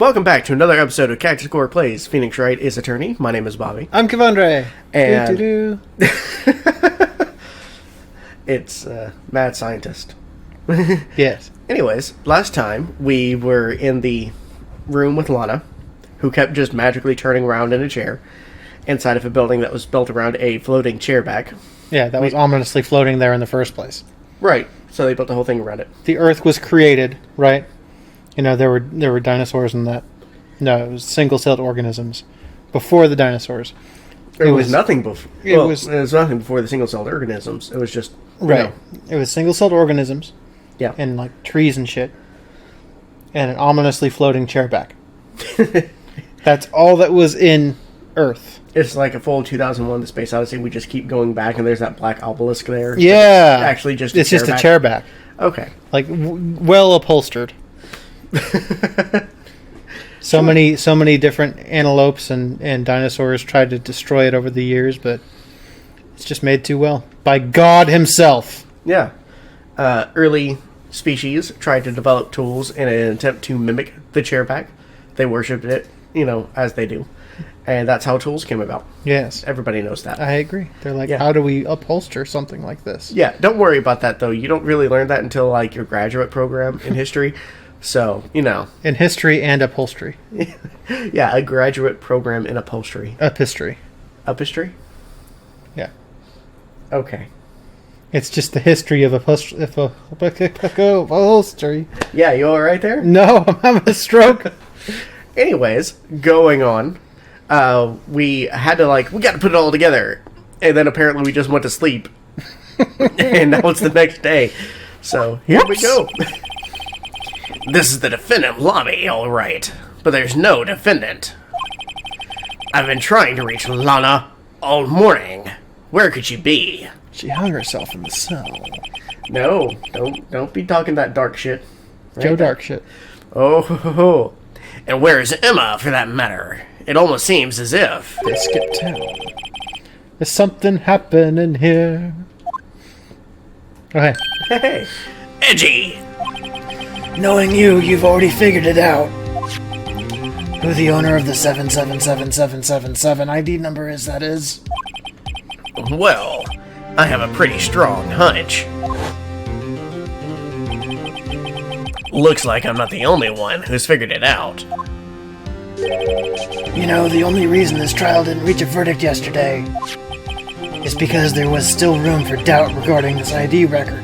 Welcome back to another episode of Cactus Core Plays. Phoenix Wright is attorney. My name is Bobby. I'm Kevandre. And it's mad scientist. Yes. Anyways, last time we were in the room with Lana, who kept just magically turning around in a chair inside of a building that was built around a floating chair back. Yeah, that was ominously floating there in the first place. Right. So they built the whole thing around it. The Earth was created, right? You know, there were dinosaurs and that. No, it was single-celled organisms before the dinosaurs. It was nothing before. It was nothing before the single-celled organisms. It was just right. It was single-celled organisms. Yeah, and like trees and shit, and an ominously floating chair back. That's all that was in Earth. It's like a full 2001: The Space Odyssey. We just keep going back, and there's that black obelisk there. Yeah, actually, just it's just a chair back. Okay, like well upholstered. So many different antelopes and dinosaurs tried to destroy it over the years, but it's just made too well by God Himself. Yeah, early species tried to develop tools in an attempt to mimic the chairback. They worshipped it, as they do, and that's how tools came about. Yes, everybody knows that. I agree. They're like, how do we upholster something like this? Yeah, don't worry about that though. You don't really learn that until like your graduate program in history. So, in history and upholstery. Yeah, a graduate program in upholstery. Uphistory. Uphistory? Yeah. Okay. It's just the history of upholstery. Yeah, you all right there? No, I'm having a stroke. Anyways, going on. We had to, we got to put it all together. And then apparently we just went to sleep. And now it's the next day. So, here we go. This is the defendant lobby, all right. But there's no defendant. I've been trying to reach Lana all morning. Where could she be? She hung herself in the cell. No, don't be talking that dark shit. Right? Joe Dark shit. Oh, and where is Emma, for that matter? It almost seems as if they skipped town. There's something happening here. Okay. Hey, Edgy. Knowing you've already figured it out. Who the owner of the 777777 ID number is, that is. Well, I have a pretty strong hunch. Looks like I'm not the only one who's figured it out. The only reason this trial didn't reach a verdict yesterday is because there was still room for doubt regarding this ID record.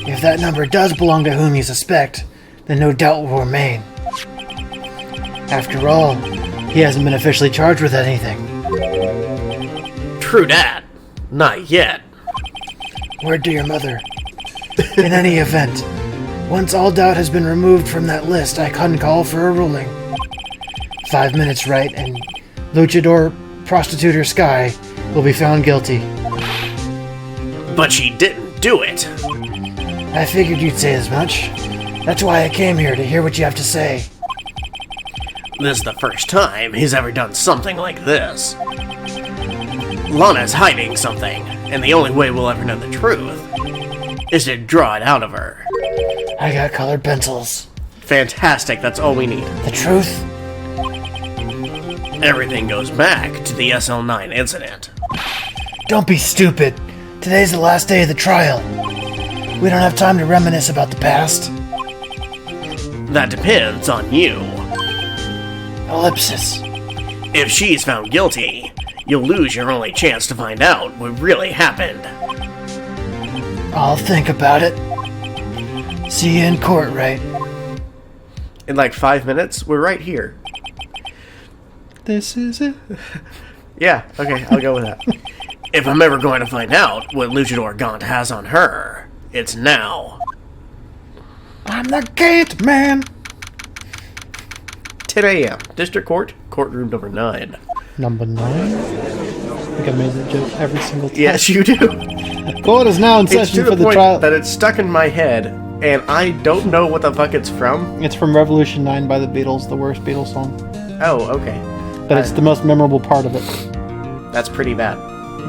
If that number does belong to whom you suspect, then no doubt will remain. After all, he hasn't been officially charged with anything. True that. Not yet. Word to your mother. In any event, once all doubt has been removed from that list, I can call for a ruling. 5 minutes, Wright, and luchador prostituter Sky will be found guilty. But she didn't do it. I figured you'd say as much. That's why I came here, to hear what you have to say. This is the first time he's ever done something like this. Lana's hiding something, and the only way we'll ever know the truth is to draw it out of her. I got colored pencils. Fantastic, that's all we need. The truth? Everything goes back to the SL9 incident. Don't be stupid. Today's the last day of the trial. We don't have time to reminisce about the past. That depends on you. Ellipsis. If she's found guilty, you'll lose your only chance to find out what really happened. I'll think about it. See you in court, Wright. In 5 minutes, we're right here. This is it. Yeah, okay, I'll go with that. If I'm ever going to find out what Luchador Gaunt has on her, it's now. I'm the gate man. 10 a.m. District Court, courtroom number 9. Number 9? I think I made that joke every single time. Yes, you do. The court is now in session for the trial. That it's stuck in my head, and I don't know what the fuck it's from. It's from Revolution 9 by the Beatles, the worst Beatles song. Oh, okay. But it's the most memorable part of it. That's pretty bad.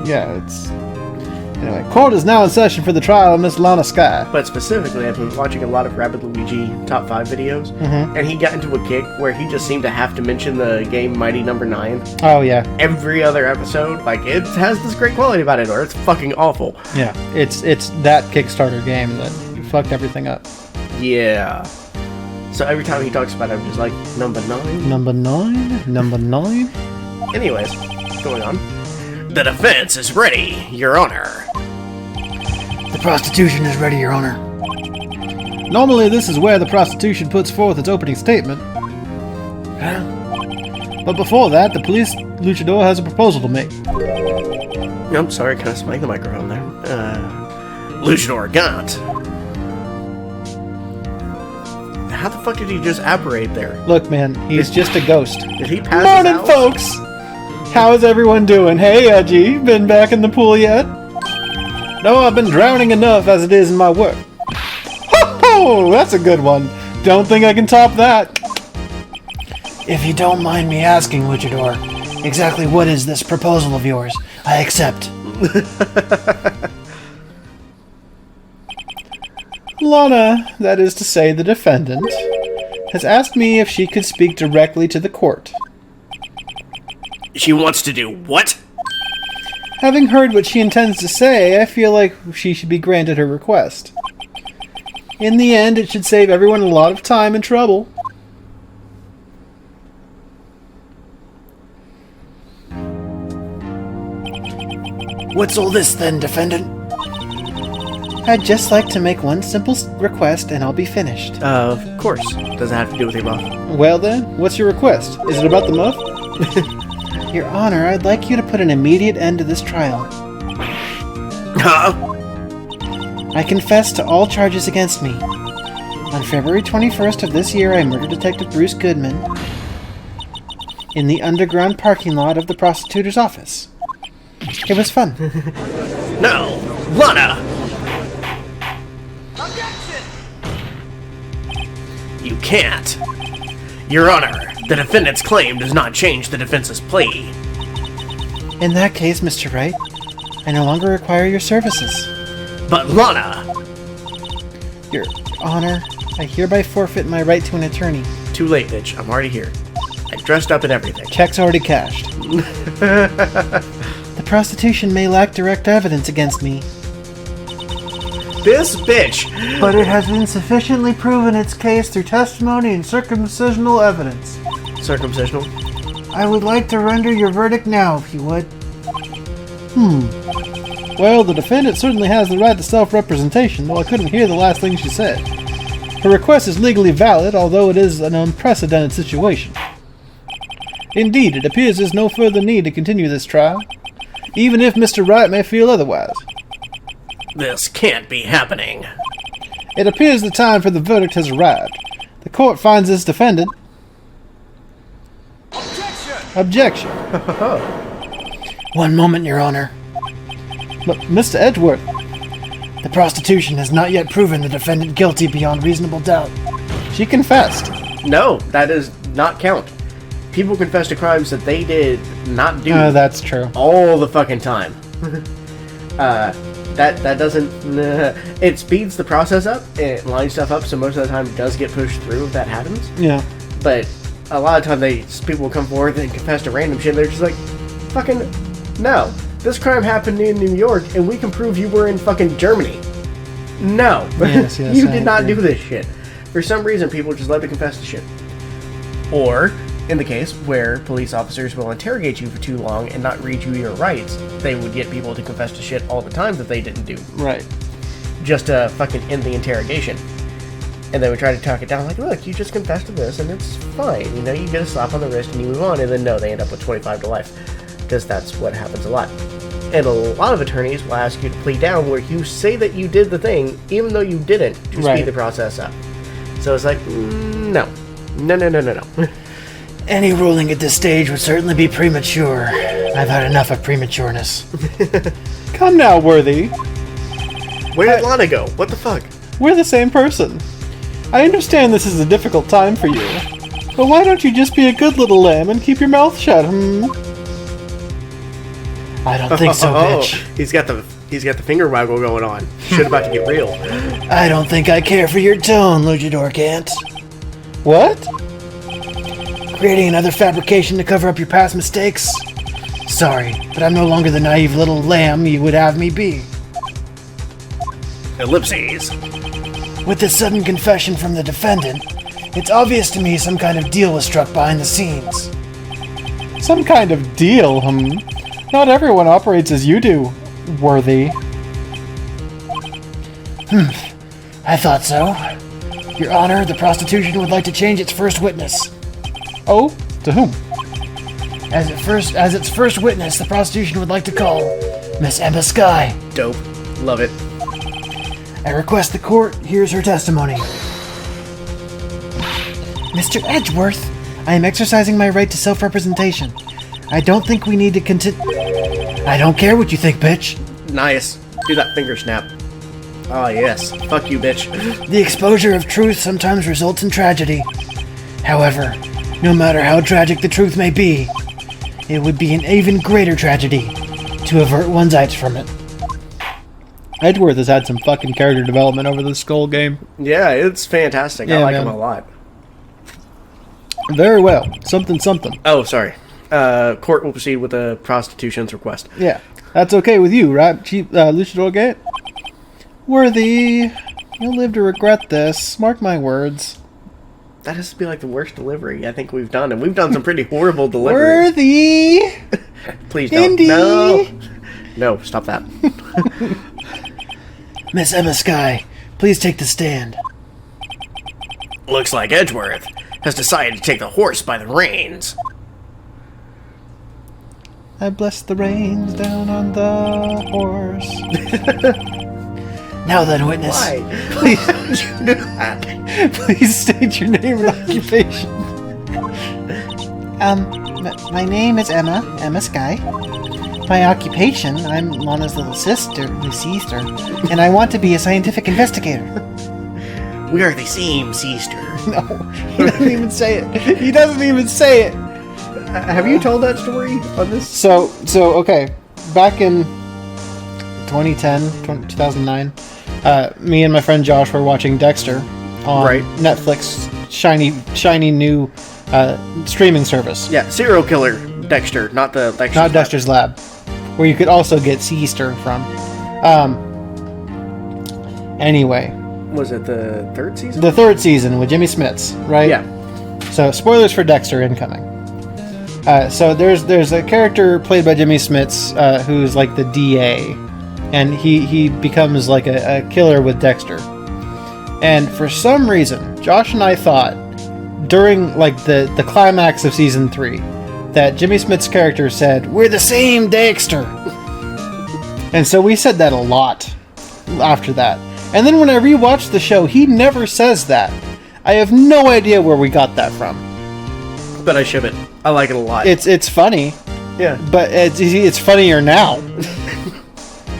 Yeah, it's... Anyway, court is now in session for the trial of Miss Lana Sky. But specifically, I've been watching a lot of Rabbid Luigi top 5 videos, and he got into a kick where he just seemed to have to mention the game Mighty Number 9. Oh, yeah. Every other episode. Like, it has this great quality about it, or it's fucking awful. Yeah, it's that Kickstarter game that fucked everything up. Yeah. So every time he talks about it, I'm just like, number 9? Number 9? Number 9? Anyways, what's going on? The defense is ready, Your Honor. The prostitution is ready, Your Honor. Normally, this is where the prostitution puts forth its opening statement. But before that, the police luchador has a proposal to make. I'm sorry, kind of smacked the microphone there. Luchador Gaunt. How the fuck did he just apparate there? Look, man, he's just a ghost. Did he pass Morning, his house? folks! How is everyone doing? Hey, Edgy, been back in the pool yet? No, I've been drowning enough as it is in my work. Ho-ho! That's a good one. Don't think I can top that. If you don't mind me asking, Luchador, exactly what is this proposal of yours? I accept. Lana, that is to say the defendant, has asked me if she could speak directly to the court. She wants to do what? Having heard what she intends to say, I feel like she should be granted her request. In the end, it should save everyone a lot of time and trouble. What's all this then, defendant? I'd just like to make one simple request and I'll be finished. Of course. Does it have to do with your muff? Well then, what's your request? Is it about the muff? Your Honor, I'd like you to put an immediate end to this trial. Huh? I confess to all charges against me. On February 21st of this year, I murdered Detective Bruce Goodman in the underground parking lot of the prosecutor's office. It was fun. No! Lana! You can't. Your Honor, the defendant's claim does not change the defense's plea. In that case, Mr. Wright, I no longer require your services. But Lana! Your Honor, I hereby forfeit my right to an attorney. Too late, bitch. I'm already here. I dressed up and everything. Check's already cashed. The prostitution may lack direct evidence against me. This bitch! But it has been sufficiently proven its case through testimony and circumcisional evidence. Circumcisional? I would like to render your verdict now, if you would. Well, the defendant certainly has the right to self-representation, though I couldn't hear the last thing she said. Her request is legally valid, although it is an unprecedented situation. Indeed, it appears there's no further need to continue this trial, even if Mr. Wright may feel otherwise. This can't be happening. It appears the time for the verdict has arrived. The court finds this defendant... Objection! One moment, Your Honor. But, Mr. Edgeworth, The prostitution has not yet proven the defendant guilty beyond reasonable doubt. she confessed. No, that does not count. People confess to crimes that they did not do That's true. all the fucking time. That doesn't... it speeds the process up, and it lines stuff up, so most of the time it does get pushed through if that happens. Yeah. But a lot of time people will come forward and confess to random shit, and they're just like, fucking, no. This crime happened in New York, and we can prove you were in fucking Germany. No. Yes, You I did not agree. do this shit. For some reason, people just love to confess to shit. Or, in the case where police officers will interrogate you for too long and not read you your rights, they would get people to confess to shit all the time that they didn't do. Right. Just to fucking end the interrogation. And they would try to talk it down, like, look, you just confessed to this, and it's fine. You know, you get a slap on the wrist and you move on, and then no, they end up with 25 to life. Because that's what happens a lot. And a lot of attorneys will ask you to plead down where you say that you did the thing, even though you didn't, to Right. speed the process up. So it's like, no. No. Any ruling at this stage would certainly be premature. I've had enough of prematureness. Come now, Worthy. Where did Lana go? What the fuck? We're the same person. I understand this is a difficult time for you, but why don't you just be a good little lamb and keep your mouth shut, I don't think so, bitch. He's got the He's got the finger waggle going on. Shit about to get real. I don't think I care for your tone, Luchador Can't. What? Creating another fabrication to cover up your past mistakes? Sorry, but I'm no longer the naive little lamb you would have me be. Ellipses. With this sudden confession from the defendant, it's obvious to me some kind of deal was struck behind the scenes. Some kind of deal, Not everyone operates as you do, Worthy. I thought so. Your Honor, the prostitution would like to change its first witness. Oh? To whom? As its first witness, the prostitution would like to call Miss Emma Skye. Dope. Love it. I request the court hears her testimony. Mr. Edgeworth, I am exercising my right to self-representation. I don't think we need to I don't care what you think, bitch. Nice. Do that finger snap. Oh, yes. Fuck you, bitch. The exposure of truth sometimes results in tragedy. However, no matter how tragic the truth may be, it would be an even greater tragedy to avert one's eyes from it. Edgeworth has had some fucking character development over this Skull game. Yeah, it's fantastic. I like him a lot. Very well. Something. Oh, sorry. Court will proceed with the prostitution's request. Yeah. That's okay with you, right, Luchador Gate? Worthy, you'll live to regret this. Mark my words. That has to be like the worst delivery I think we've done, and we've done some pretty horrible delivery. Worthy! Please don't. Indy. No, stop that. Miss Emma Skye, please take the stand. Looks like Edgeworth has decided to take the horse by the reins. I bless the reins down on the horse. Now then, witness. Why? Please don't you do that. Please state your name and occupation. My name is Emma Skye. My occupation, I'm Lana's little sister, and I want to be a scientific investigator. We are the same sister. No, he doesn't even say it. Have you told that story on this? So okay. Back in 2009, me and my friend Josh were watching Dexter on Netflix, shiny new streaming service. Yeah, serial killer Dexter, not Dexter's Lab, where you could also get Seaster from. Anyway, was it the third season? The third season with Jimmy Smits, right? Yeah. So spoilers for Dexter incoming. So there's a character played by Jimmy Smits who's like the DA, and he becomes like a killer with Dexter. And for some reason, Josh and I thought during like the climax of season 3 that Jimmy Smits' character said, "We're the same Dexter," and so we said that a lot after that. And then when I rewatched the show, he never says that. I have no idea where we got that from. But I ship it. I like it a lot. It's funny. Yeah. But it's funnier now.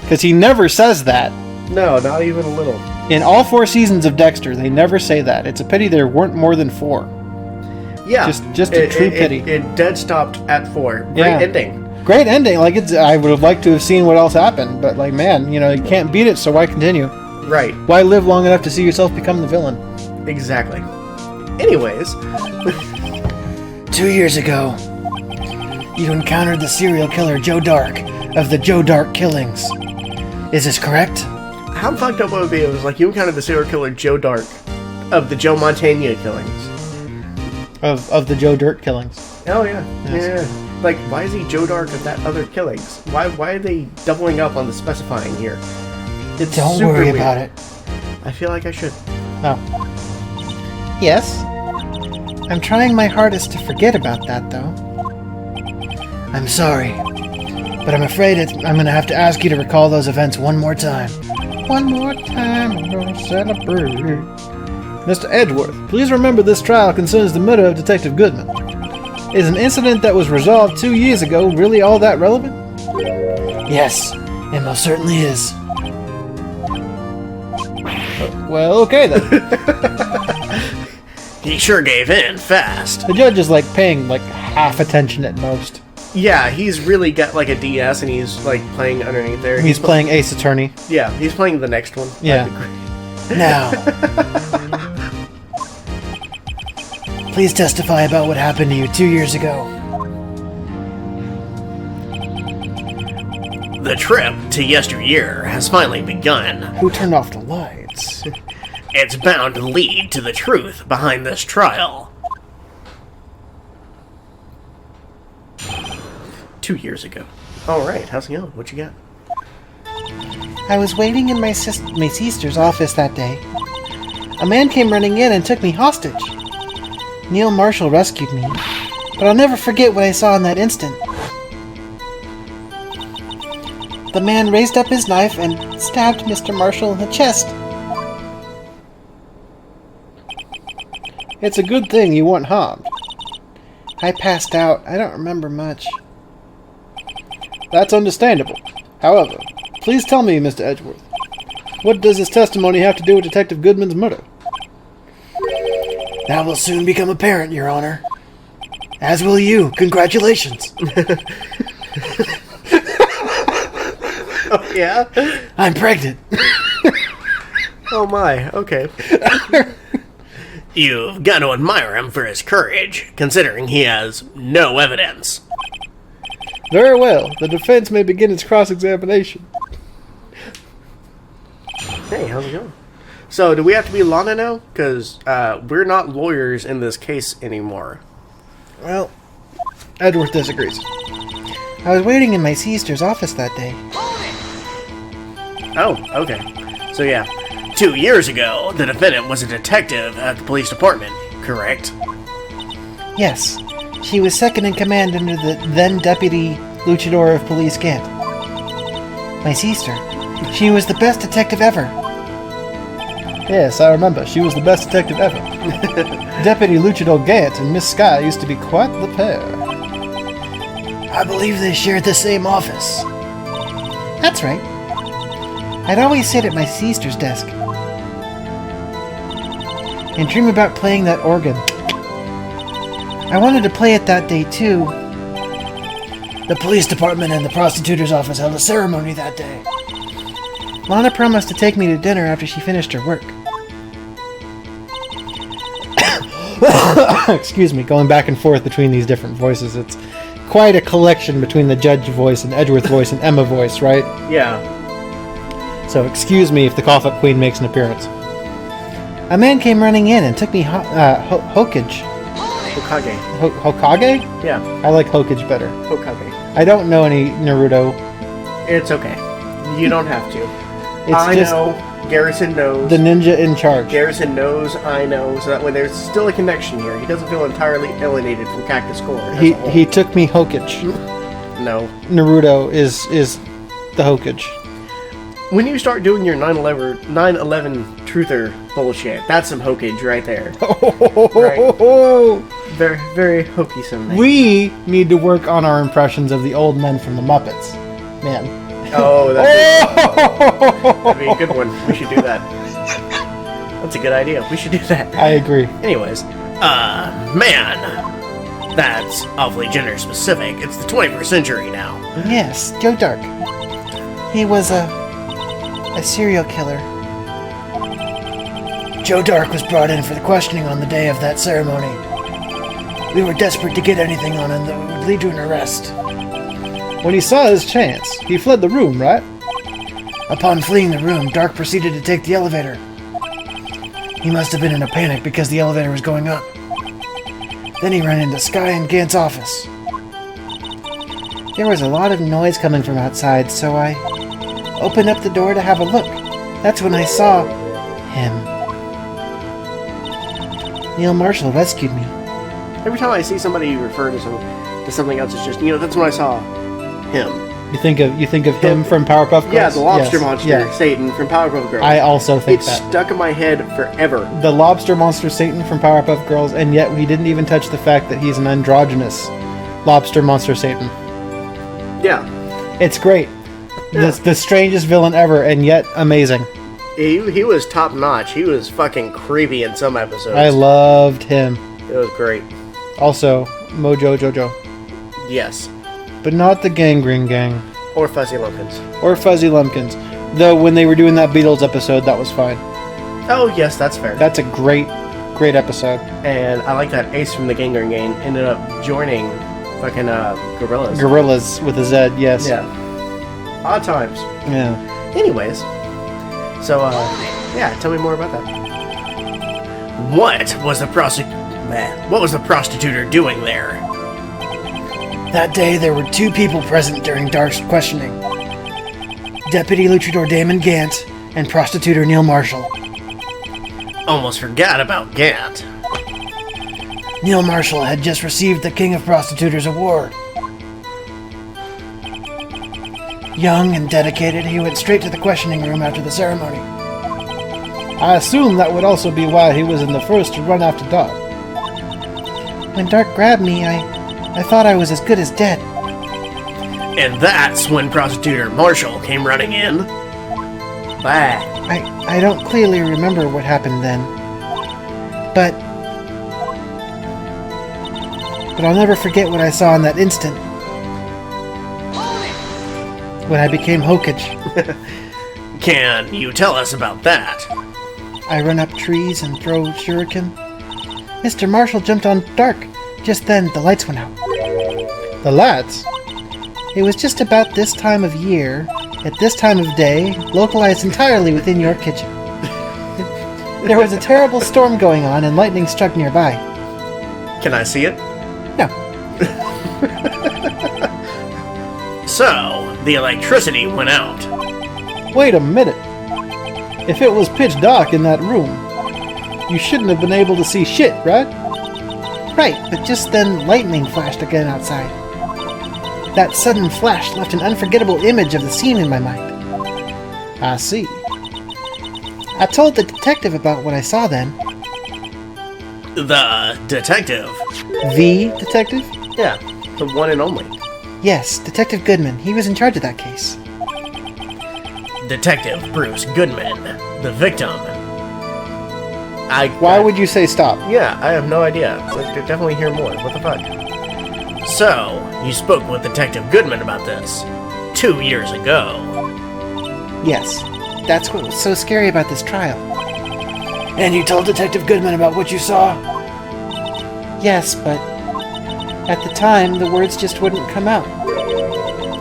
Because he never says that. No, not even a little. In all 4 seasons of Dexter, they never say that. It's a pity there weren't more than 4. Yeah. Just a true pity. It dead stopped at 4. Great ending. Great ending. Like I would have liked to have seen what else happened. But like, man, you can't beat it, so why continue? Right. Why live long enough to see yourself become the villain? Exactly. Anyways... 2 years ago, you encountered the serial killer Joe Dark of the Joe Dark killings. Is this correct? How fucked up would it be? It was like you encountered the serial killer Joe Dark of the Joe Montana killings. Of the Joe Dirt killings. Oh yeah. Yes. Yeah. Like, why is he Joe Dark of that other killings? Why are they doubling up on the specifying here? It's Don't super worry weird. about it. I feel like I should. Oh. Yes? I'm trying my hardest to forget about that, though. I'm sorry, but I'm afraid I'm going to have to ask you to recall those events one more time. One more time, I'm gonna celebrate. Mr. Edgeworth, please remember this trial concerns the murder of Detective Goodman. Is an incident that was resolved 2 years ago really all that relevant? Yes, it most certainly is. Well, okay then. He sure gave in fast. The judge is like paying like half attention at most. Yeah, he's really got like a DS, and he's like playing underneath there. He's playing Ace Attorney. Yeah, he's playing the next one. Yeah. Now, please testify about what happened to you 2 years ago. The trip to yesteryear has finally begun. Who turned off the lights? It's bound to lead to the truth behind this trial. 2 years ago. All right, how's it going? What you got? I was waiting in my sister's office that day. A man came running in and took me hostage. Neil Marshall rescued me, but I'll never forget what I saw in that instant. The man raised up his knife and stabbed Mr. Marshall in the chest. It's a good thing you weren't harmed. I passed out. I don't remember much. That's understandable. However, please tell me, Mr. Edgeworth, what does this testimony have to do with Detective Goodman's murder? That will soon become apparent, Your Honor. As will you. Congratulations. Oh, yeah? I'm pregnant. Oh my, okay. You've got to admire him for his courage, considering he has no evidence. Very well. The defense may begin its cross-examination. Hey, how's it going? So, do we have to be Lana now? Because we're not lawyers in this case anymore. Well, Edgeworth disagrees. I was waiting in my sister's office that day. Oh, okay. So yeah, 2 years ago, the defendant was a detective at the police department, correct? Yes, she was second in command under the then Deputy Luchador of Police Gant. My sister. She was the best detective ever. Yes, I remember. She was the best detective ever. Deputy Luchador Gant and Miss Sky used to be quite the pair. I believe they shared the same office. That's right. I'd always sit at my sister's desk and dream about playing that organ. I wanted to play it that day too. The police department and the prosecutor's office held a ceremony that day. Lana promised to take me to dinner after she finished her work. Excuse me, going back and forth between these different voices. It's quite a collection between the Judge voice and Edgeworth voice and Emma voice, right? Yeah. So excuse me if the cough-up queen makes an appearance. A man came running in and took me Hokage. Hokage. Hokage? Yeah, I like Hokage better. Hokage. I don't know any Naruto. It's okay. You don't have to. It's I just know. Garrison knows. the ninja in charge. Garrison knows, I know, so that way there's still a connection here. He doesn't feel entirely alienated from Cactus Core. as a whole. He took me Hokage. No. Naruto is the Hokage. When you start doing your 9/11 truther bullshit, that's some Hokage right there. Very, very hokey-some. We need to work on our impressions of the old men from the Muppets. Man. Oh, that'd be a good one. We should do that. That's a good idea. We should do that. I agree. Anyways, man, that's awfully gender specific. It's the 21st century now. Yes, Joe Dark. He was a serial killer. Joe Dark was brought in for the questioning on the day of that ceremony. We were desperate to get anything on him that would lead to an arrest. When he saw his chance, he fled the room, right? Upon fleeing the room, Dark proceeded to take the elevator. He must have been in a panic because the elevator was going up. Then he ran into Sky and Gant's office. There was a lot of noise coming from outside, so I opened up the door to have a look. That's when I saw him. Neil Marshall rescued me. Every time I see somebody refer to something else, it's just, that's when I saw him. You think of him from Powerpuff Girls? Yeah, the lobster Yes, monster, yeah. Satan from Powerpuff Girls. I also think It's that. stuck in my head forever. The lobster monster Satan from Powerpuff Girls, and yet we didn't even touch the fact that he's an androgynous lobster monster Satan. Yeah. It's great. Yeah. The strangest villain ever, and yet amazing. He was top notch. He was fucking creepy in some episodes. I loved him. It was great. Also, Mojo Jojo. Yes. but not the Gangrene Gang. Or Fuzzy Lumpkins. Or Fuzzy Lumpkins. Though when they were doing that Beatles episode, that was fine. Oh, yes, that's fair. That's a great episode. And I like that Ace from the Gangrene Gang ended up joining fucking Gorillas. Gorillas with a Z, yes. Yeah. Odd times. Yeah. Anyways. So, yeah, tell me more about that. What was the prostituter doing there? That day, there were 2 people present during Dark's questioning. Deputy Luchador Damon Gant and prostituter Neil Marshall. Almost forgot about Gant. Neil Marshall had just received the King of Prostituters award. Young and dedicated, he went straight to the questioning room after the ceremony. I assume that would also be why he was in the first to run after Dark. When Dark grabbed me, I thought I was as good as dead. And that's when prostituter Marshall came running in. Bah. I don't clearly remember what happened then. But I'll never forget what I saw in that instant. When I became Hokage. Can you tell us about that? I run up trees and throw shuriken. Mr. Marshall jumped on Dark. Just then, the lights went out. The lads? It was just about this time of year, at this time of day, localized entirely within your kitchen. There was a terrible storm going on and lightning struck nearby. Can I see it? No. So, the electricity went out. Wait a minute. If it was pitch dark in that room, you shouldn't have been able to see shit, right? Right, but just then lightning flashed again outside. That sudden flash left an unforgettable image of the scene in my mind. I see. I told the detective about what I saw then. The detective? The detective? Yeah, the one and only. Yes, Detective Goodman. He was in charge of that case. Detective Bruce Goodman, the victim. Why would you say stop? Yeah, I have no idea. Let's definitely hear more. What the fuck? So, you spoke with Detective Goodman about this 2 years ago. Yes, that's what was so scary about this trial. And you told Detective Goodman about what you saw? Yes, but at the time, the words just wouldn't come out.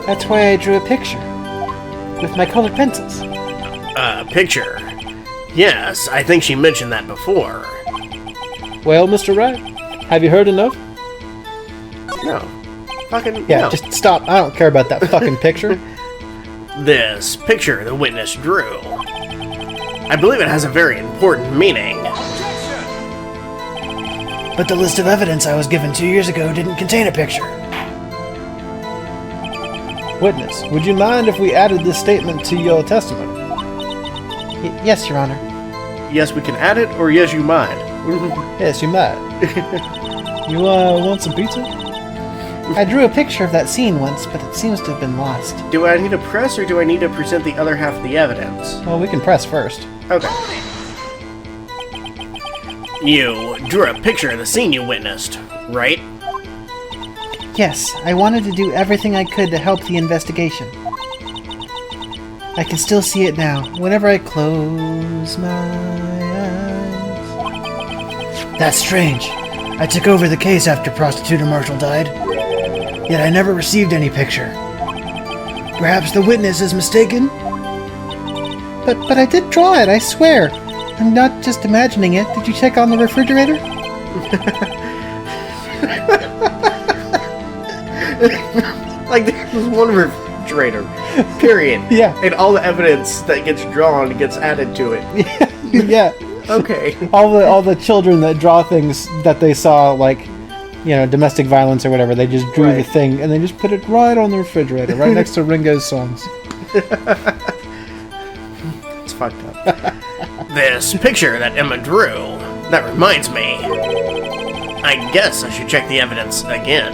That's why I drew a picture with my colored pencils. Picture? Yes, I think she mentioned that before. Well, Mr. Wright, have you heard enough? No. Fucking Yeah, no. just stop. I don't care about that fucking picture. This picture the witness drew. I believe it has a very important meaning. But the list of evidence I was given 2 years ago didn't contain a picture. Witness, would you mind if we added this statement to your testimony? Yes, Your Honor. Yes, we can add it, or yes, you mind. Yes, you might. You want some pizza? I drew a picture of that scene once, but it seems to have been lost. Do I need to press, or do I need to present the other half of the evidence? Well, we can press first. Okay. You drew a picture of the scene you witnessed, right? Yes, I wanted to do everything I could to help the investigation. I can still see it now, whenever I close my eyes. That's strange. I took over the case after Prostituter Marshall died. Yet I never received any picture. Perhaps the witness is mistaken? But I did draw it, I swear. I'm not just imagining it. Did you check on the refrigerator? Like, there's one refrigerator. Period. Yeah. And all the evidence that gets drawn gets added to it. Yeah. Okay. All the children that draw things that they saw, like, you know, domestic violence or whatever, they just drew the Right. thing and they just put it right on the refrigerator, right next to Ringo's songs. It's fucked up. This picture that Emma drew, that reminds me. I guess I should check the evidence again.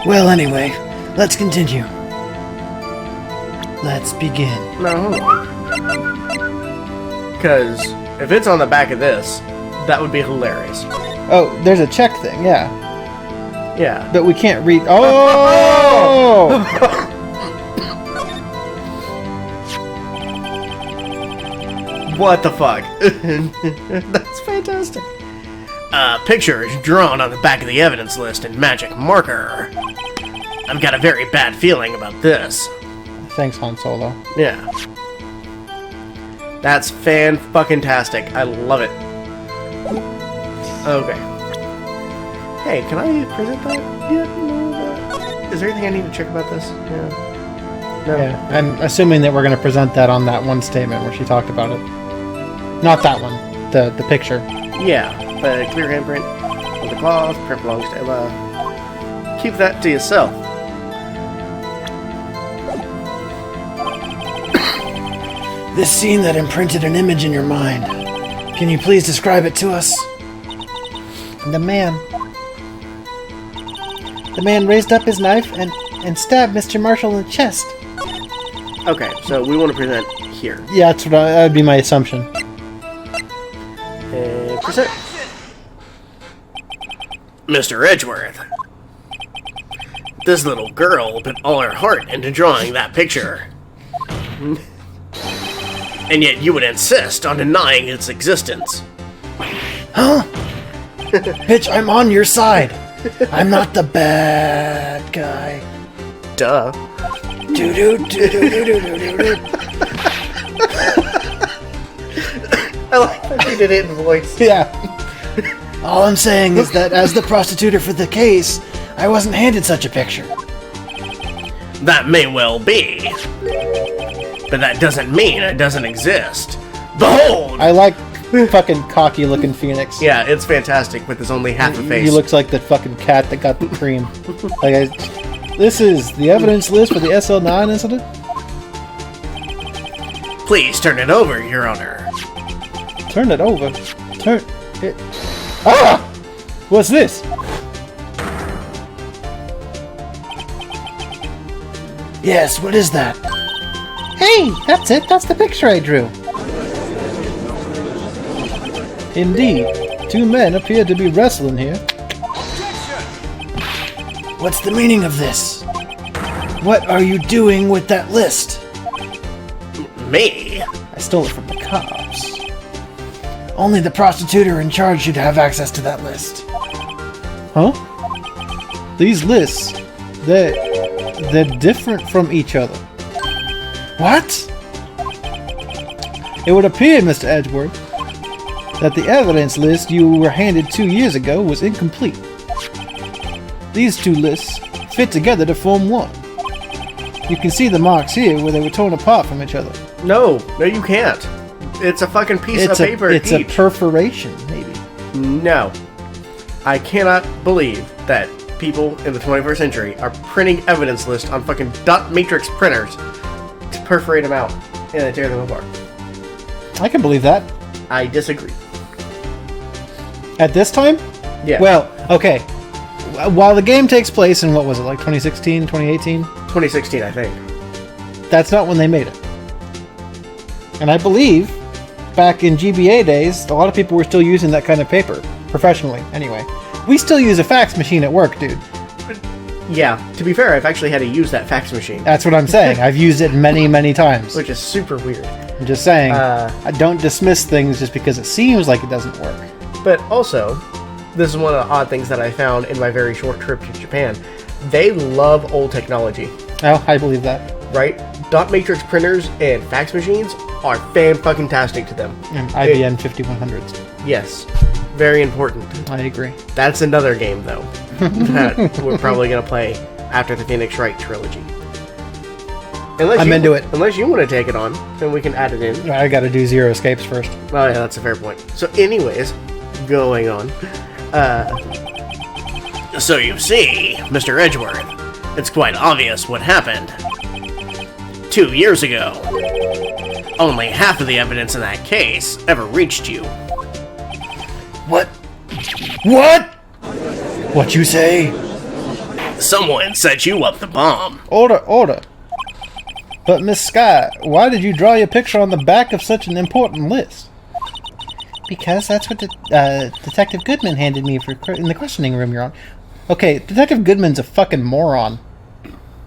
Well, anyway, let's continue. Let's begin. No, hold on. Because if it's on the back of this, that would be hilarious. Oh, there's a check thing, yeah. Yeah. But we can't read. Oh! What the fuck? That's fantastic. Picture is drawn on the back of the evidence list in magic marker. I've got a very bad feeling about this. Thanks, Han Solo. Yeah. That's fan-fucking-tastic. I love it. Okay. Hey, can I present that? Yeah, no, is there anything I need to check about this? Yeah. No. Yeah, I'm assuming that we're going to present that on that one statement where she talked about it. Not that one. The picture. Yeah, the clear handprint of the cloth, print belongs to Emma. Keep that to yourself. This scene that imprinted an image in your mind. Can you please describe it to us? The man raised up his knife and stabbed Mr. Marshall in the chest. Okay, so we want to present here. Yeah, that would be my assumption. Present. Mr. Edgeworth. This little girl put all her heart into drawing that picture. And yet you would insist on denying its existence. Huh? Bitch, I'm on your side. I'm not the bad guy. Duh. I like that you did it in voice. Yeah. All I'm saying is that as the prostitutor for the case, I wasn't handed such a picture. That may well be. But that doesn't mean it doesn't exist. Behold! I like fucking cocky looking Phoenix. Yeah, it's fantastic with his only half a face. He looks like the fucking cat that got the cream. This is the evidence list for the SL9 incident? Please turn it over, Your Honor. Turn it over. Turn it. Ah! What's this? Yes, what is that? Hey, that's it. That's the picture I drew. Indeed. Two men appear to be wrestling here. What's the meaning of this? What are you doing with that list? Me? I stole it from the cops. Only the prostitutor in charge should have access to that list. Huh? These lists, they're different from each other. What? It would appear, Mr. Edgeworth, that the evidence list you were handed 2 years ago was incomplete. These two lists fit together to form one. You can see the marks here where they were torn apart from each other. No, you can't. It's a fucking piece of paper It's each. a perforation, maybe. No. I cannot believe that people in the 21st century are printing evidence lists on fucking dot matrix printers to perforate them out and then tear them apart. I can believe that. I disagree. At this time? Yeah. Well, okay. While the game takes place in, what was it, like 2016, 2018? 2016, I think. That's not when they made it. And I believe, back in GBA days, a lot of people were still using that kind of paper. Professionally, anyway. We still use a fax machine at work, dude. Yeah, to be fair, I've actually had to use that fax machine. That's what I'm saying. I've used it many, many times. Which is super weird. I'm just saying, I don't dismiss things just because it seems like it doesn't work. But also, this is one of the odd things that I found in my very short trip to Japan. They love old technology. Oh, I believe that. Right? Dot matrix printers and fax machines are fan-fucking-tastic to them. And IBM 5100s. Yes. Very important. I agree. That's another game, though, that we're probably going to play after the Phoenix Wright trilogy. I'm into it. Unless you want to take it on, then we can add it in. I gotta do Zero Escapes first. Oh, yeah, that's a fair point. So, anyways, going on. So you see, Mr. Edgeworth, it's quite obvious what happened. 2 years ago. Only half of the evidence in that case ever reached you. What? What? What you say? Someone set you up the bomb. Order. But Miss Scott, why did you draw your picture on the back of such an important list? Because that's what Detective Goodman handed me in the questioning room, Your Honor. Okay, Detective Goodman's a fucking moron.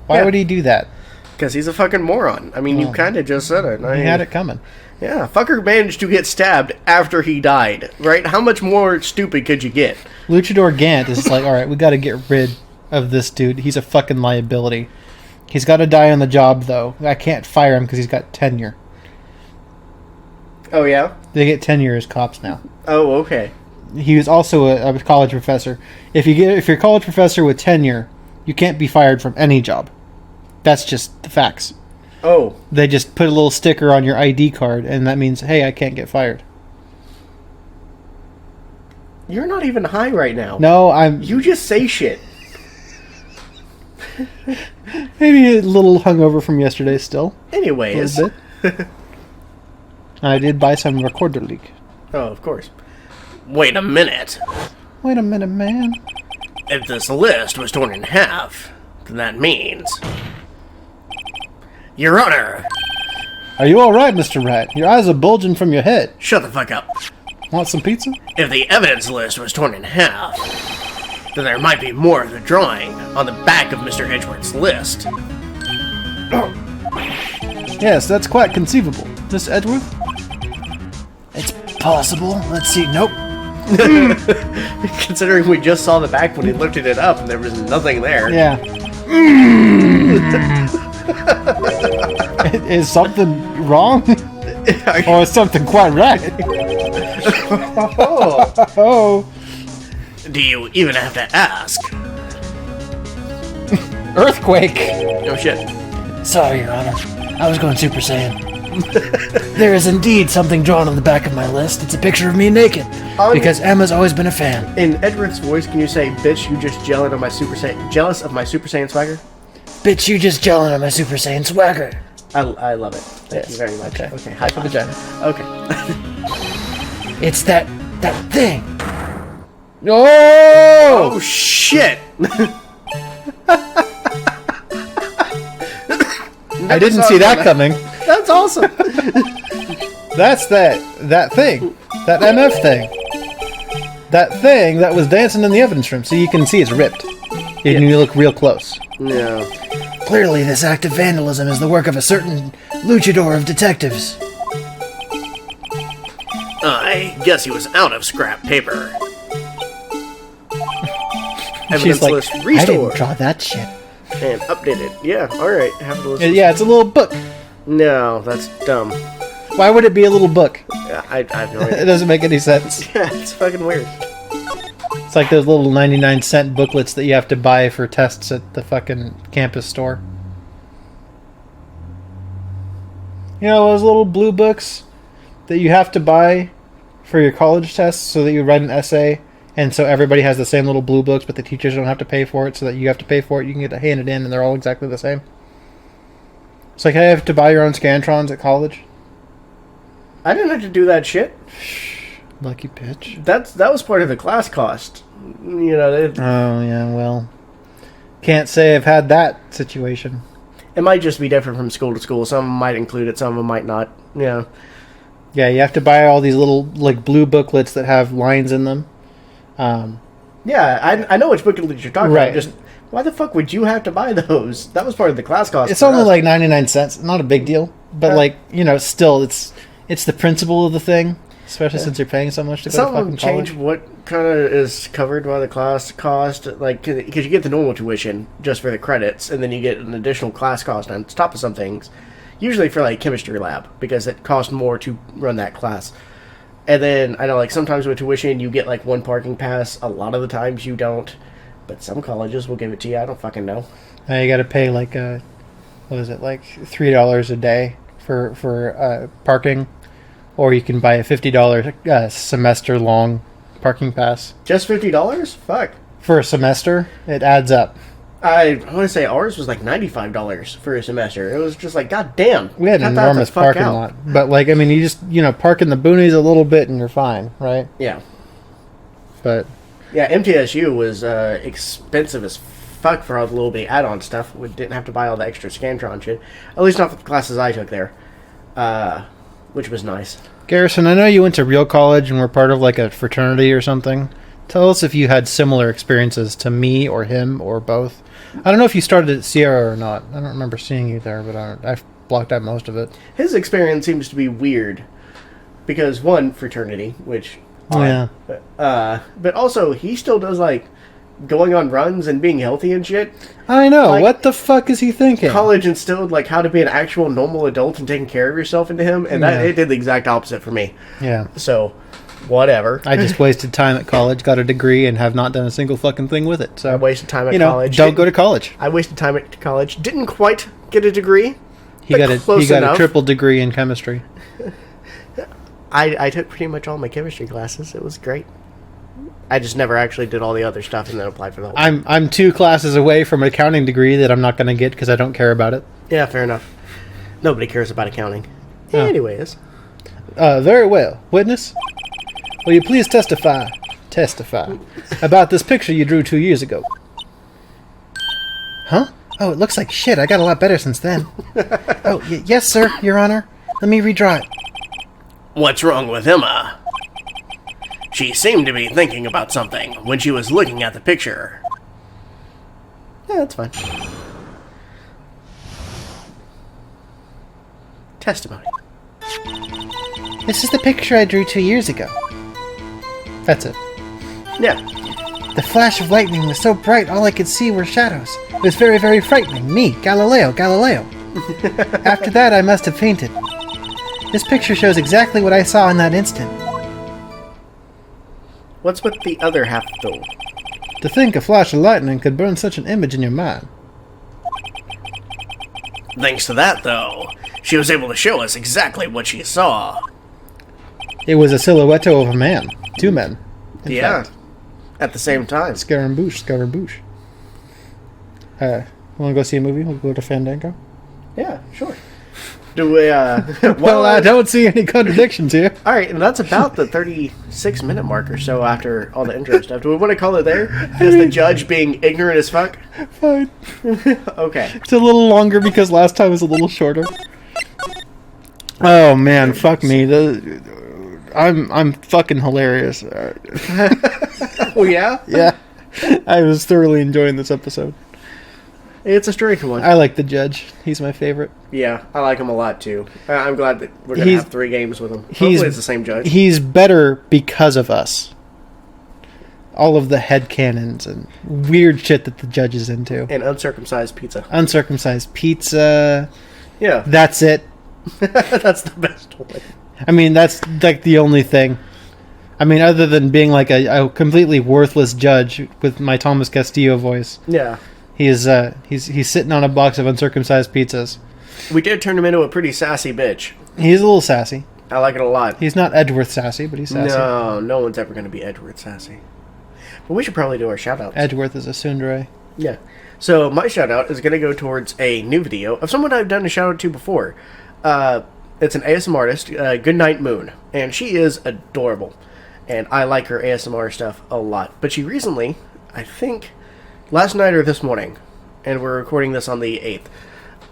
Why Yeah. would he do that? Because he's a fucking moron. I mean, you kind of just said it. He had it coming. Yeah, fucker managed to get stabbed after he died, right? How much more stupid could you get? Luchador Gant is like, alright, we gotta get rid of this dude. He's a fucking liability. He's gotta die on the job, though. I can't fire him because he's got tenure. Oh, yeah? They get tenure as cops now. Oh, okay. He was also a college professor. If you're a college professor with tenure, you can't be fired from any job. That's just the facts. Oh. They just put a little sticker on your ID card, and that means, hey, I can't get fired. You're not even high right now. No, I'm You just say shit. maybe a little hungover from yesterday still. Anyways. A little bit. I did buy some recorder leak. Oh, of course. Wait a minute. Wait a minute, man. If this list was torn in half, then that means... Your Honor! Are you alright, Mr. Wright? Your eyes are bulging from your head. Shut the fuck up. Want some pizza? If the evidence list was torn in half, then there might be more of the drawing on the back of Mr. Edgeworth's list. Yes, that's quite conceivable. Mr. Edgeworth? It's possible. Let's see. Nope. Considering we just saw the back when he lifted it up and there was nothing there. Yeah. Is something wrong? Or is something quite right? Oh. Do you even have to ask? Earthquake. No shit. Sorry, Your Honor. I was going Super Saiyan. There is indeed something drawn on the back of my list. It's a picture of me naked. Because Emma's always been a fan. In Edgeworth's voice, can you say, "Bitch, you just jealous of my Super Saiyan swagger"? Bitch, you just gelling on my Super Saiyan swagger. I love it. Thank you very much. Okay, high five. vagina. Okay. It's that thing. Oh shit! I didn't see that coming. That's awesome. That's that thing. That MF thing. That thing that was dancing in the evidence room, so you can see it's ripped. And you look real close. No. Clearly, this act of vandalism is the work of a certain luchador of detectives. I guess he was out of scrap paper. She's Evidence like, list I didn't restored draw that shit. and updated. Yeah, alright. Have the list. Yeah, it's a little book. No, that's dumb. Why would it be a little book? I have no It idea. doesn't make any sense. Yeah, it's fucking weird. It's like those little 99-cent booklets that you have to buy for tests at the fucking campus store. You know those little blue books that you have to buy for your college tests so that you write an essay, and so everybody has the same little blue books, but the teachers don't have to pay for it, so that you have to pay for it, you can get it handed in, and they're all exactly the same. It's like, I have to buy your own Scantrons at college. I didn't have to do that shit. Lucky bitch. That was part of the class cost. You know, Oh, yeah, well. Can't say I've had that situation. it might just be different from school to school. Some might include it, some of them might not. Yeah. Yeah, you have to buy all these little, like, blue booklets that have lines in them. Yeah, I know which booklets you're talking Right. about. Just, why the fuck would you have to buy those? That was part of the class cost. It's for only us. like 99 cents. Not a big deal. But, like, you know, still, it's the principle of the thing. Especially since you're paying so much to go to Some of fucking them change college. what kind of is covered by the class cost, like, because you get the normal tuition just for the credits, and then you get an additional class cost on top of some things, usually for, like, chemistry lab, because it costs more to run that class. And then, I know, like, sometimes with tuition, you get, like, one parking pass. A lot of the times you don't, but some colleges will give it to you. I don't fucking know. Now you gotta pay, like, what is it, like $3 a day for parking. Or you can buy a $50 semester-long parking pass. Just $50? Fuck. For a semester, it adds up. I want to say ours was like $95 for a semester. It was just like, god damn. We had an cut that the enormous fuck parking out. lot. But, like, I mean, you just, you know, park in the boonies a little bit and you're fine, right? Yeah. But, Yeah, MTSU was expensive as fuck for all the little bitty add-on stuff. We didn't have to buy all the extra Scantron shit. At least not for the classes I took there. Which was nice. Garrison, I know you went to real college and were part of, like, a fraternity or something. Tell us if you had similar experiences to me or him or both. I don't know if you started at Sierra or not. I don't remember seeing you there, but I've blocked out most of it. His experience seems to be weird because, one, fraternity, which... Yeah. But also, he still does, like, going on runs and being healthy and shit. I know. Like, what the fuck is he thinking? College instilled, like, how to be an actual normal adult and taking care of yourself into him, and it did the exact opposite for me. Yeah. So, whatever. I just wasted time at college, got a degree, and have not done a single fucking thing with it. So I wasted time at college. Don't go to college. I wasted time at college. Didn't quite get a degree. He got a triple degree in chemistry. I took pretty much all my chemistry classes. It was great. I just never actually did all the other stuff and then applied for the whole thing. I'm 2 classes away from an accounting degree that I'm not going to get because I don't care about it. Yeah, fair enough. Nobody cares about accounting. Oh. Anyways. Very well. Witness, will you please testify about this picture you drew 2 years ago? Huh? Oh, it looks like shit. I got a lot better since then. Oh, yes, sir, Your Honor. Let me redraw it. What's wrong with Emma? She seemed to be thinking about something when she was looking at the picture. Yeah, that's fine. Testimony. This is the picture I drew 2 years ago. That's it. Yeah. The flash of lightning was so bright all I could see were shadows. It was very, very frightening. Me, Galileo. After that, I must have fainted. This picture shows exactly what I saw in that instant. What's with the other half, though? To think a flash of lightning could burn such an image in your mind. Thanks to that, though, she was able to show us exactly what she saw. It was a silhouette of a man. 2 men. In fact. At the same time. Scaramouche. Want to go see a movie? We'll go to Fandango? Yeah, sure. Do we, well, I don't see any contradictions here. Alright, and that's about the 36-minute mark or so after all the intro stuff. Do we want to call it there? Is the judge being ignorant as fuck? Fine. Okay. It's a little longer because last time was a little shorter. Oh, man, fuck me. I'm fucking hilarious. Oh, yeah? Yeah. I was thoroughly enjoying this episode. It's a strange one. I like the judge. He's my favorite. Yeah, I like him a lot, too. I'm glad that we're going to have 3 games with him. Hopefully it's the same judge. He's better because of us. All of the headcanons and weird shit that the judge is into. And uncircumcised pizza. Uncircumcised pizza. Yeah. That's it. That's the best one. I mean, that's like the only thing. I mean, other than being like a completely worthless judge with my Thomas Castillo voice. Yeah. He's sitting on a box of uncircumcised pizzas. We did turn him into a pretty sassy bitch. He's a little sassy. I like it a lot. He's not Edgeworth sassy, but he's sassy. No one's ever going to be Edgeworth sassy. But we should probably do our shoutouts. Edgeworth is a tsundere. Yeah. So my shoutout is going to go towards a new video of someone I've done a shoutout to before. It's an ASMR artist, Goodnight Moon, and she is adorable. And I like her ASMR stuff a lot. But she recently, I think, last night or this morning, and we're recording this on the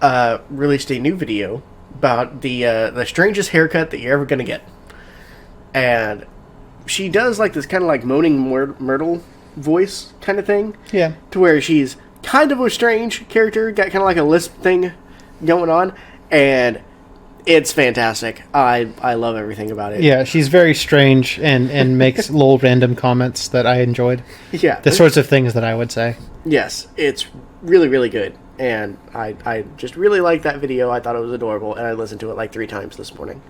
8th, released a new video about the strangest haircut that you're ever going to get. And she does like this kind of like moaning Myrtle voice kind of thing. Yeah. To where she's kind of a strange character, got kind of like a lisp thing going on, and it's fantastic. I love everything about it. Yeah, she's very strange and makes little random comments that I enjoyed. Yeah. The sorts of things that I would say. Yes, it's really, really good. And I just really liked that video. I thought it was adorable, and I listened to it like 3 times this morning.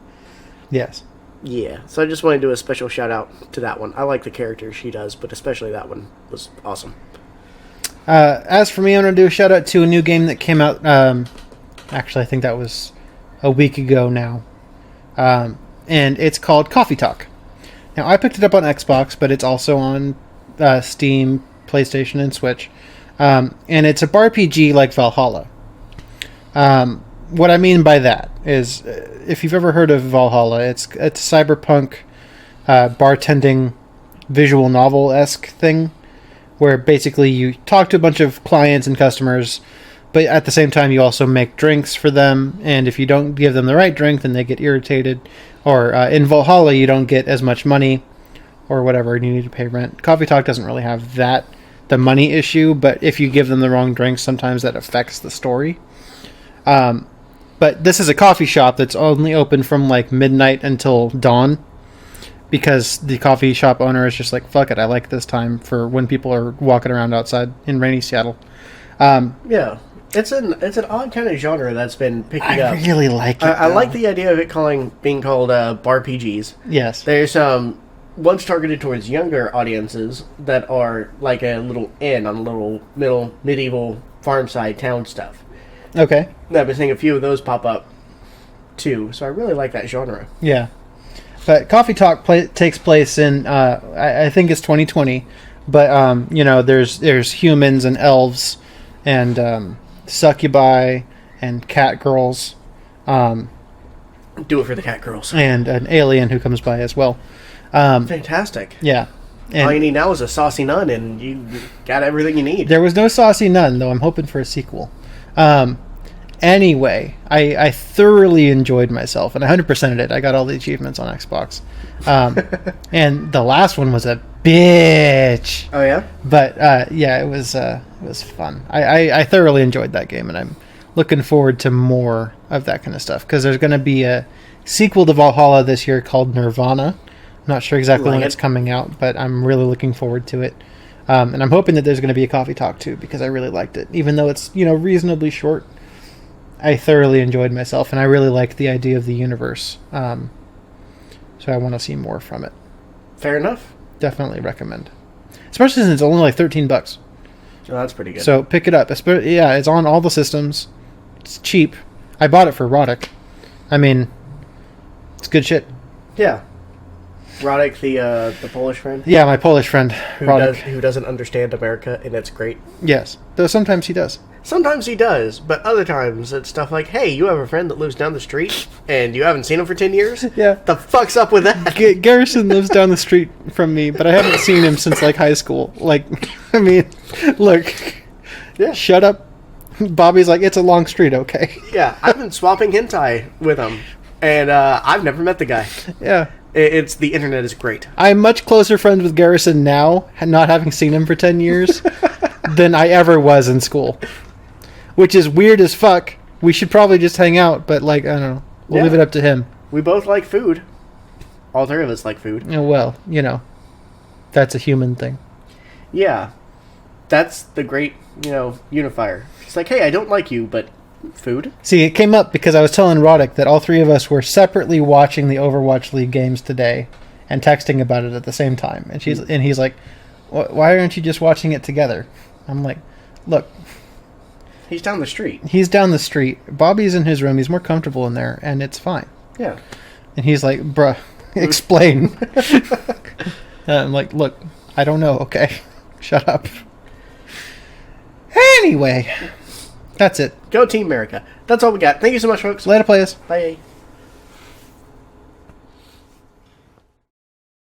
Yes. Yeah, so I just want to do a special shout out to that one. I like the character she does, but especially that one was awesome. As for me, I'm going to do a shout out to a new game that came out. Actually, I think that was a week ago now. And it's called Coffee Talk. Now, I picked it up on Xbox, but it's also on Steam, PlayStation, and Switch. And it's a RPG like Valhalla. What I mean by that is, if you've ever heard of Valhalla, it's a cyberpunk bartending visual novel-esque thing, where basically you talk to a bunch of clients and customers, but at the same time you also make drinks for them, and if you don't give them the right drink, then they get irritated. Or in Valhalla, you don't get as much money, or whatever, and you need to pay rent. Coffee Talk doesn't really have the money issue, but if you give them the wrong drinks, sometimes that affects the story. But this is a coffee shop that's only open from like midnight until dawn, because the coffee shop owner is just like, fuck it, I like this time for when people are walking around outside in rainy Seattle. Yeah. It's an odd kind of genre that's been picking up. I really like it. I like the idea of it being called bar PGs. Yes. There's ones targeted towards younger audiences that are like a little inn on a little medieval farmside town stuff. Okay. I've been seeing a few of those pop up too, so I really like that genre. Yeah. But Coffee Talk takes place in, I think it's 2020, but, there's humans and elves and succubi and cat girls. Do it for the cat girls. And an alien who comes by as well. Fantastic. Yeah. And all you need now is a saucy nun, and you got everything you need. there was no saucy nun, though I'm hoping for a sequel. Anyway, I thoroughly enjoyed myself, and I 100%ed it. I got all the achievements on Xbox. And the last one was a bitch. Oh, yeah? But, it was fun. I thoroughly enjoyed that game, and I'm looking forward to more of that kind of stuff, because there's going to be a sequel to Valhalla this year called Nirvana. I'm not sure exactly when it's coming out, but I'm really looking forward to it. And I'm hoping that there's going to be a Coffee Talk too, because I really liked it. Even though it's, reasonably short, I thoroughly enjoyed myself, and I really liked the idea of the universe. So I want to see more from it. Fair enough. Definitely recommend. Especially since it's only like $13. Oh, that's pretty good. So pick it up. It's on all the systems. It's cheap. I bought it for Roddick. I mean, it's good shit. Yeah. Roddick, the Polish friend? Yeah, my Polish friend, Roddick. Who doesn't understand America, and it's great. Yes. Though sometimes he does. Sometimes he does, but other times it's stuff like, hey, you have a friend that lives down the street, and you haven't seen him for 10 years? Yeah. The fuck's up with that? Garrison lives down the street from me, but I haven't seen him since, like, high school. Like, I mean, look. Yeah. Shut up. Bobby's like, it's a long street, okay? Yeah, I've been swapping hentai with him, and I've never met the guy. Yeah. The internet is great. I'm much closer friends with Garrison now, not having seen him for 10 years, than I ever was in school. Which is weird as fuck. We should probably just hang out, but, like, I don't know. We'll leave it up to him. We both like food. All three of us like food. Oh, well, that's a human thing. Yeah. That's the great, unifier. It's like, hey, I don't like you, but food? See, it came up because I was telling Roddick that all three of us were separately watching the Overwatch League games today and texting about it at the same time. And he's like, why aren't you just watching it together? I'm like, look. He's down the street. He's down the street. Bobby's in his room. He's more comfortable in there, and it's fine. Yeah. And he's like, bruh, explain. I'm like, look, I don't know, okay? Shut up. Anyway, that's it. Go Team America. That's all we got. Thank you so much, folks. Later, players. Bye.